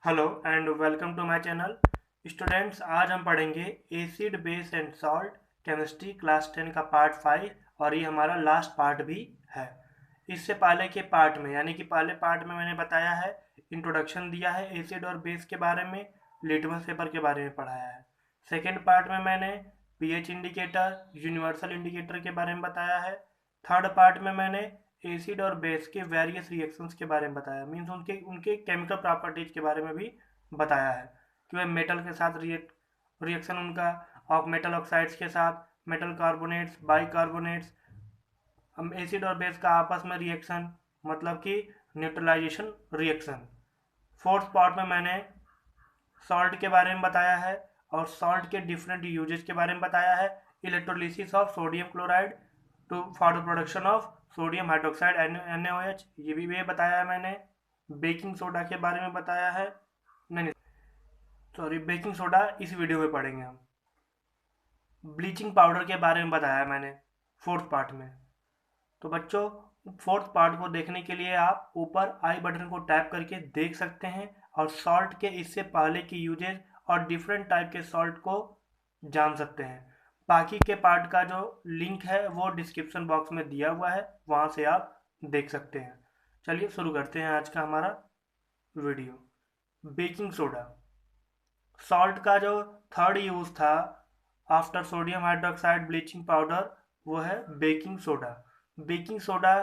Hello and welcome to my channel. Students, आज हम पढ़ेंगे acid base and salt chemistry class 10 का part 5 और ये हमारा लास्ट पार्ट भी है। इससे पहले के पार्ट में यानी कि पहले पार्ट में मैंने बताया है, इंट्रोडक्शन दिया है एसिड और बेस के बारे में, लिटमस पेपर के बारे में पढ़ाया है। सेकेंड पार्ट में मैंने पीएच इंडिकेटर, यूनिवर्सल इंडिकेटर के बारे में बताया है। थर्ड पार्ट में मैंने एसिड और बेस के वेरियस रिएक्शंस के बारे में बताया, मीन्स उनके उनके केमिकल प्रॉपर्टीज के बारे में भी बताया है कि वह मेटल के साथ रिएक्शन उनका, और मेटल ऑक्साइड्स के साथ, मेटल कार्बोनेट्स, बाइकार्बोनेट्स, हम एसिड और बेस का आपस में रिएक्शन, मतलब कि न्यूट्रलाइजेशन रिएक्शन। फोर्थ पार्ट में मैंने सॉल्ट के बारे में बताया है और सॉल्ट के डिफरेंट यूजेस के बारे में बताया है। Electrolysis of sodium chloride to for the production of sodium hydroxide NaOH, ये भी बताया है मैंने। बेकिंग सोडा के बारे में बताया है, नहीं सॉरी, बेकिंग सोडा इस वीडियो में पढ़ेंगे हम। ब्लीचिंग पाउडर के बारे में बताया मैंने फोर्थ पार्ट में। तो बच्चों, फोर्थ पार्ट को देखने के लिए आप ऊपर आई बटन को टैप करके देख सकते हैं और सॉल्ट के इससे पहले की यूजेज और डिफरेंट टाइप के सॉल्ट को जान सकते हैं। बाकी के पार्ट का जो लिंक है वो डिस्क्रिप्शन बॉक्स में दिया हुआ है, वहाँ से आप देख सकते हैं। चलिए शुरू करते हैं आज का हमारा वीडियो। बेकिंग सोडा, सॉल्ट का जो थर्ड यूज था after sodium hydroxide bleaching powder, वो है बेकिंग सोडा। बेकिंग सोडा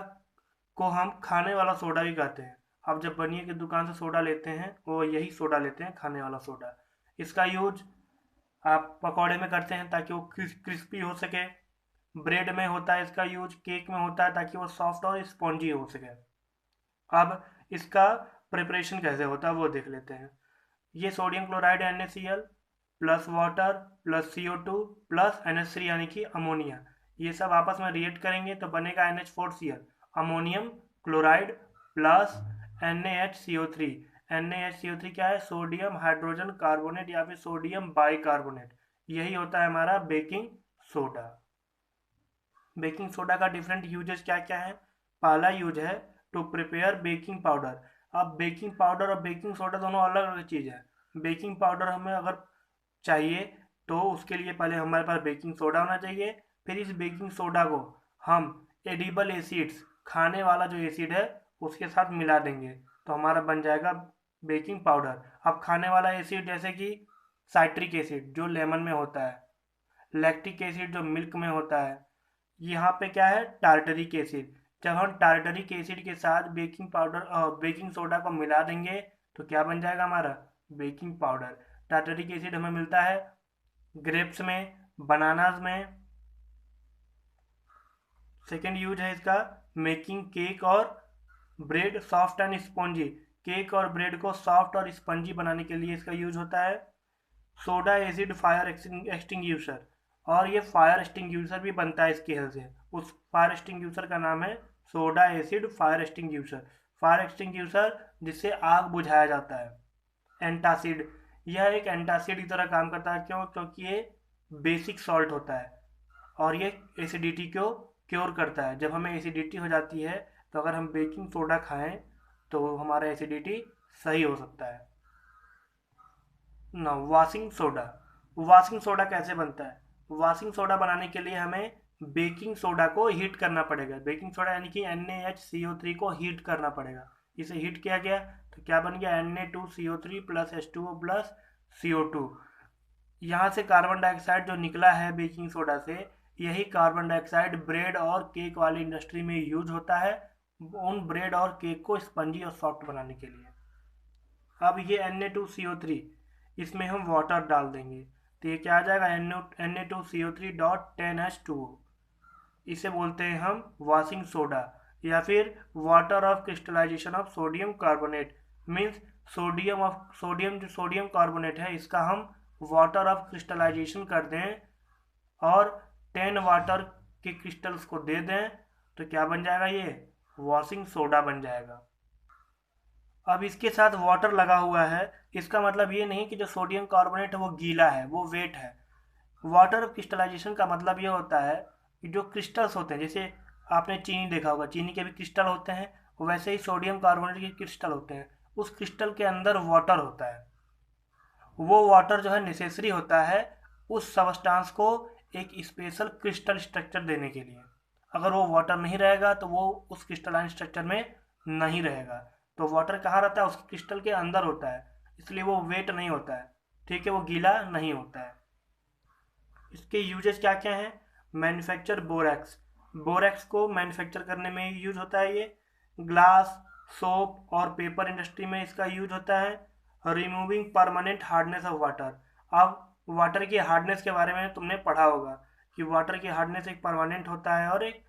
को हम खाने वाला सोडा भी कहते हैं। आप जब बनिए की दुकान से सोडा लेते हैं वो यही सोडा लेते हैं, खाने वाला सोडा। इसका यूज आप पकौड़े में करते हैं ताकि वो क्रिस्पी हो सके, ब्रेड में होता है इसका यूज, केक में होता है ताकि वो सॉफ्ट और स्पॉन्जी हो सके। अब इसका प्रिपरेशन कैसे होता है वो देख लेते हैं। ये sodium chloride NaCl plus water plus CO2 plus NH3 यानी कि अमोनिया, ये सब आपस में रिएक्ट करेंगे तो बनेगा NH4Cl, ammonium chloride plus NaHCO3। NaHCO3 क्या है? सोडियम हाइड्रोजन कार्बोनेट या फिर सोडियम बाइकार्बोनेट। यही होता है हमारा बेकिंग सोडा। बेकिंग सोडा का डिफरेंट यूजेस क्या क्या है? पहला यूज है टू प्रिपेयर बेकिंग पाउडर। अब बेकिंग पाउडर और बेकिंग सोडा दोनों अलग अलग चीज़ है। बेकिंग पाउडर हमें अगर चाहिए तो उसके लिए पहले हमारे पास बेकिंग सोडा होना चाहिए। फिर इस बेकिंग सोडा को हम एडिबल एसिड्स, खाने वाला जो एसिड है उसके साथ मिला देंगे तो हमारा बन जाएगा बेकिंग पाउडर। अब खाने वाला एसिड जैसे कि साइट्रिक एसिड जो लेमन में होता है, लैक्टिक एसिड जो मिल्क में होता है, यहाँ पे क्या है? Tartaric acid. जब हम टार्टरिक एसिड के साथ बेकिंग पाउडर बेकिंग सोडा को मिला देंगे तो क्या बन जाएगा हमारा? Baking powder. टार्टरिक एसिड हमें मिलता है ग्रेप्स में, बनानास में। सेकेंड यूज है इसका मेकिंग केक और bread soft and spongy. Cake और ब्रेड को सॉफ्ट और स्पंजी बनाने के लिए इसका यूज होता है। सोडा एसिड फायर एक्सटिंग्यूशर, और ये फायर एक्सटिंग्यूशर भी बनता है इसकी हेल्प से। उस फायर एक्सटिंग्यूशर का नाम है soda acid fire extinguisher. Fire extinguisher जिससे आग बुझाया जाता है। एंटासिड, यह एक एंटासिड की तरह काम करता है। क्यों? क्योंकि ये बेसिक सॉल्ट होता है और ये एसिडिटी को क्योर करता है। जब हमें एसिडिटी हो जाती है तो अगर हम बेकिंग सोडा खाएं तो हमारा एसिडिटी सही हो सकता है ना। वॉशिंग सोडा, वॉशिंग सोडा कैसे बनता है? वॉशिंग सोडा बनाने के लिए हमें बेकिंग सोडा को हीट करना पड़ेगा। बेकिंग सोडा यानी कि NaHCO3 को हीट करना पड़ेगा। इसे हीट किया गया तो क्या बन गया? Na2CO3 plus H2O plus CO2। यहाँ से कार्बन डाइऑक्साइड जो निकला है बेकिंग सोडा से, यही कार्बन डाइऑक्साइड ब्रेड और केक वाली इंडस्ट्री में यूज होता है, उन ब्रेड और केक को स्पंजी और सॉफ्ट बनाने के लिए। अब ये Na2CO3, इसमें हम वाटर डाल देंगे तो ये क्या आ जाएगा? Na2CO3.10H2O। इसे बोलते हैं हम वॉशिंग सोडा या फिर water of crystallization of sodium carbonate. Means sodium जो सोडियम कार्बोनेट है इसका हम वाटर ऑफ क्रिस्टलाइजेशन कर दें और 10 वाटर के क्रिस्टल्स को दे दें तो क्या बन जाएगा? ये वॉशिंग सोडा बन जाएगा। अब इसके साथ वाटर लगा हुआ है, इसका मतलब ये नहीं कि जो सोडियम कार्बोनेट है वो गीला है, वो वेट है। वाटर क्रिस्टलाइजेशन का मतलब ये होता है कि जो क्रिस्टल्स होते हैं, जैसे आपने चीनी देखा होगा, चीनी के भी क्रिस्टल होते हैं, वैसे ही सोडियम कार्बोनेट के क्रिस्टल होते हैं। उस क्रिस्टल के अंदर वाटर होता है। वो वाटर जो है नेसेसरी होता है उस सबस्टांस को एक स्पेशल क्रिस्टल स्ट्रक्चर देने के लिए। अगर वो वाटर नहीं रहेगा तो वो उस क्रिस्टलाइन स्ट्रक्चर में नहीं रहेगा। तो वाटर कहाँ रहता है? उस क्रिस्टल के अंदर होता है, इसलिए वो वेट नहीं होता है, ठीक है, वो गीला नहीं होता है। इसके यूजेस क्या क्या हैं? मैन्युफैक्चर बोरैक्स, बोरैक्स को मैन्युफैक्चर करने में यूज होता है। ये ग्लास, सोप और पेपर इंडस्ट्री में इसका यूज होता है। Removing permanent hardness of water, अब वाटर की हार्डनेस के बारे में तुमने पढ़ा होगा कि वाटर की हार्डनेस एक परमानेंट होता है और एक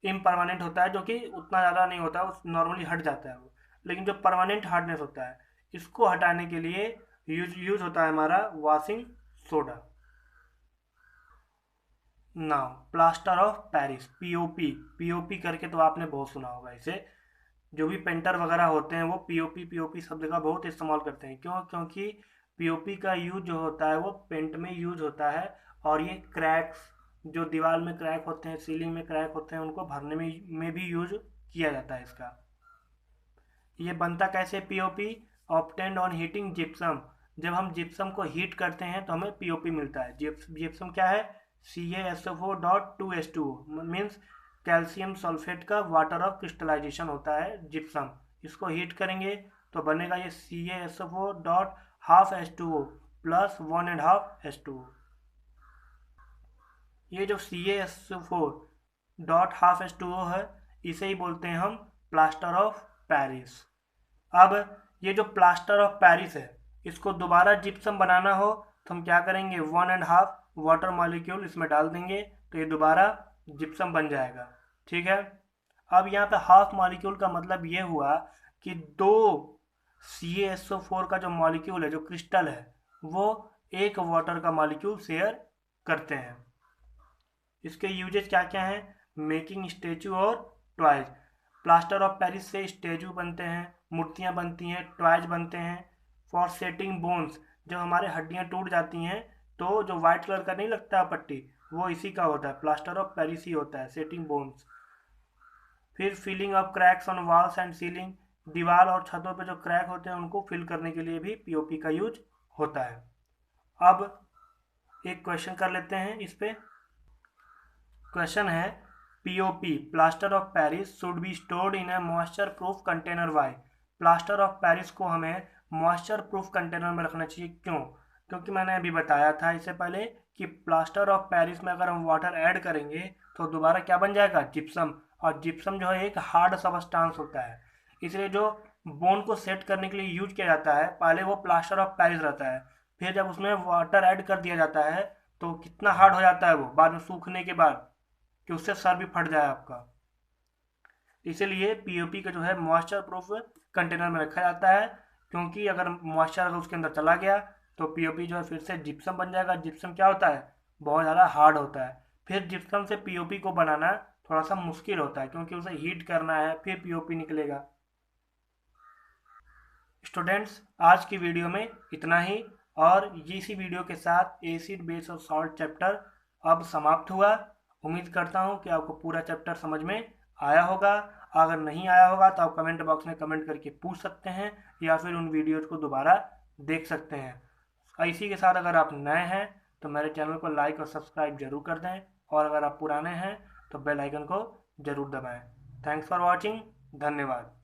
इम्परमानेंट होता है, जो कि उतना ज़्यादा नहीं होता, उस नॉर्मली हट जाता है वो। लेकिन जो परमानेंट हार्डनेस होता है इसको हटाने के लिए यूज होता है हमारा washing soda. Now plaster of Paris, POP, POP करके तो आपने बहुत सुना होगा इसे। जो भी पेंटर वगैरह होते हैं वो पीओपी पीओपी शब्द का बहुत इस्तेमाल करते हैं। क्यों? क्योंकि पीओपी का यूज जो होता है वो पेंट में यूज होता है, और ये क्रैक्स, जो दीवार में क्रैक होते हैं, सीलिंग में क्रैक होते हैं, उनको भरने में भी यूज किया जाता है इसका। ये बनता कैसे POP? Obtained on heating gypsum, जब हम जिप्सम को हीट करते हैं तो हमें पीओपी मिलता है। जिप्सम क्या है? CaSO4.2H2O मीन्स कैल्शियम सल्फेट का वाटर ऑफ क्रिस्टलाइजेशन होता है जिप्सम। इसको हीट करेंगे तो बनेगा ये CaSO4.12H2O प्लस 1.5H2O। ये जो CaSO4.12H2O है इसे ही बोलते हैं हम प्लास्टर ऑफ पेरिस। अब ये जो प्लास्टर ऑफ पेरिस है इसको दोबारा जिप्सम बनाना हो तो हम क्या करेंगे? 1.5 वाटर मॉलिक्यूल इसमें डाल देंगे तो ये दोबारा जिप्सम बन जाएगा, ठीक है। अब यहाँ पे हाफ मॉलिक्यूल का मतलब ये हुआ कि दो CaSO4 का जो मॉलिक्यूल है, जो क्रिस्टल है, वो एक वाटर का मॉलिक्यूल शेयर करते हैं। इसके यूजेस क्या क्या हैं? मेकिंग स्टेचू और टॉयज, प्लास्टर ऑफ पेरिस से स्टेचू बनते हैं, मूर्तियाँ बनती हैं, टॉयज बनते हैं। फॉर सेटिंग बोन्स, जब हमारे हड्डियाँ टूट जाती हैं तो जो वाइट कलर का नहीं लगता पट्टी, वो इसी का होता है, प्लास्टर ऑफ पेरिस ही होता है, सेटिंग बोन्स। फिर filling of cracks on walls and ceiling, दीवार और छतों पे जो क्रैक होते हैं उनको फिल करने के लिए भी पीओपी का यूज होता है। अब एक क्वेश्चन कर लेते हैं इस पे। क्वेश्चन है POP plaster of Paris should be stored in a moisture proof container. Why? Plaster of Paris को हमें मॉइस्चर प्रूफ कंटेनर में रखना चाहिए। क्यों? क्योंकि मैंने अभी बताया था इससे पहले कि प्लास्टर ऑफ पेरिस में अगर हम वाटर ऐड करेंगे तो दोबारा क्या बन जाएगा? जिप्सम। और जिप्सम जो है एक हार्ड सबस्टांस होता है, इसलिए जो बोन को सेट करने के लिए यूज किया जाता है पहले वो प्लास्टर ऑफ पेरिस रहता है, फिर जब उसमें वाटर ऐड कर दिया जाता है तो कितना हार्ड हो जाता है वो बाद में सूखने के बाद कि उससे सर भी फट जाए आपका। इसीलिए पीओपी का जो है मॉइस्चर प्रूफ कंटेनर में रखा जाता है, क्योंकि अगर मॉइस्चर अगर उसके अंदर चला गया तो पीओपी जो है फिर से जिप्सम बन जाएगा। जिप्सम क्या होता है? बहुत ज़्यादा हार्ड होता है। फिर जिप्सम से पीओपी को बनाना थोड़ा सा मुश्किल होता है, क्योंकि उसे हीट करना है फिर पीओपी निकलेगा। स्टूडेंट्स, आज की वीडियो में इतना ही, और इसी वीडियो के साथ एसिड बेस और सॉल्ट चैप्टर अब समाप्त हुआ। उम्मीद करता हूँ कि आपको पूरा चैप्टर समझ में आया होगा। अगर नहीं आया होगा तो आप कमेंट बॉक्स में कमेंट करके पूछ सकते हैं, या फिर उन वीडियोज़ को दोबारा देख सकते हैं। इसी के साथ अगर आप नए हैं तो मेरे चैनल को लाइक और सब्सक्राइब जरूर कर दें, और अगर आप पुराने हैं तो बेल आइकन को जरूर दबाएं। थैंक्स फॉर वॉचिंग, धन्यवाद।